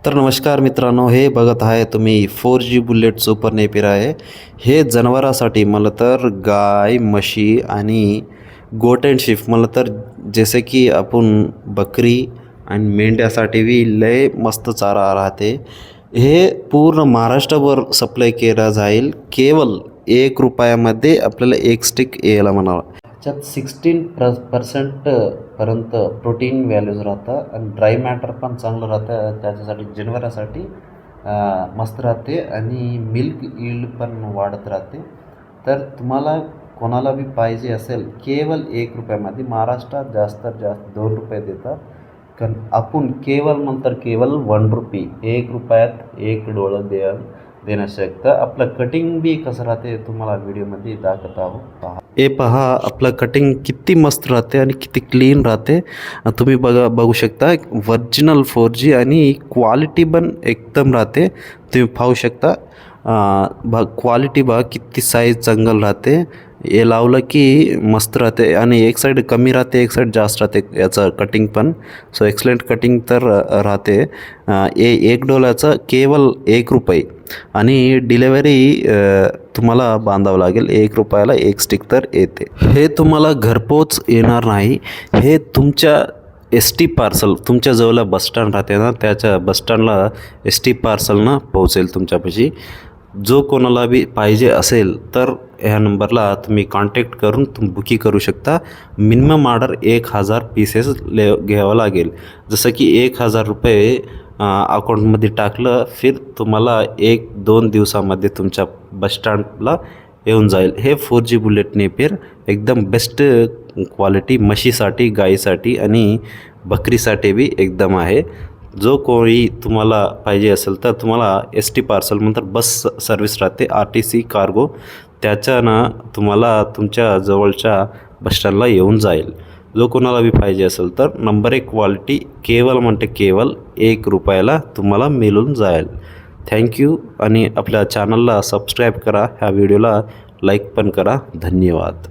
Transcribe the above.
तर नमस्कार मित्रांनो, हे बघत आहे तुम्ही 4G बुलेट सुपर नेपियर आहे. हे जनावरासाठी मला तर गाय, म्हशी आणि गोट अँड शीप मला तर जसे की आपण बकरी आणि मेंढ्यासाठी बी लय मस्त चारा राहते. हे पूर्ण महाराष्ट्रभर सप्लाय केला जाईल. केवळ ₹1 आपल्याला एक स्टिक यायला म्हणावं. त्याच्यात 16% पर्यंत प्रोटीन व्हॅल्यूज राहतात आणि ड्राय मॅटर पण चांगलं राहतं. त्याच्यासाठी जनावरासाठी मस्त राहते आणि मिल्क यील्ड पण वाढत राहते. तर तुम्हाला कोणाला बी पाहिजे असेल केवळ ₹1 महाराष्ट्रात जास्तीत जास्त ₹2 देतात. कारण आपण केवळ नंतर केवळ ₹1 ₹1 एक डोळं देणं शकतं. आपलं कटिंग बी कसं राहते तुम्हाला व्हिडिओमध्ये दाखवत आहोत. पहा, हे पहा आपलं कटिंग किती मस्त राहते आणि किती क्लीन राहते. तुम्ही बघू शकता ओरिजिनल 4G आणि क्वालिटी पण एकदम राहते. तुम्ही पाहू शकता क्वालिटी बघा किती साईज चांगलं राहते. हे लावलं की मस्त राहते आणि एक साईड कमी राहते, एक साईड जास्त राहते याचं कटिंग पण. सो एक्सलेंट कटिंग तर राहते. एक डोल्याचं केवळ ₹1 आणि डिलेवरी तुम्हाला बांधावं लागेल. ₹1 एक स्टिक तर येते. हे तुम्हाला घरपोच येणार नाही. हे तुमच्या ST पार्सल तुमच्या जवळ बसस्टँड राहते ना, त्याच्या बसस्टँडला ST पार्सलनं पोहोचेल तुमच्यापाशी. जो कोणाला बी पाहिजे असेल तर ह्या नंबरला तुम्ही कॉन्टॅक्ट करून तुम्ही बुकिंग करू शकता. मिनिमम ऑर्डर 1000 पीसेस घ्यावं लागेल. जसं की ₹1000 अकाउंटमध्ये टाकलं फिर तुम्हाला 1-2 दिवसामध्ये तुमच्या बसस्टँडला येऊन जाईल. हे 4G बुलेट नेपियर एकदम बेस्ट क्वालिटी म्हशीसाठी, गाईसाठी आणि बकरीसाठी बी एकदम आहे. जो कोणी तुम्हाला पाहिजे असेल तर तुम्हाला ST पार्सल नंतर बस सर्विस राहते, RTC कार्गो, त्याच्यानं तुम्हाला तुमच्या जवळच्या बसस्टँडला येऊन जाईल. जो कोणाला बी पाहिजे असेल तर नंबर 1 क्वालिटी केवळ ₹1 तुम्हाला मिळून जाईल. थँक्यू आणि आपल्या चॅनलला सबस्क्राईब करा. ह्या व्हिडिओला लाईक पण करा. धन्यवाद.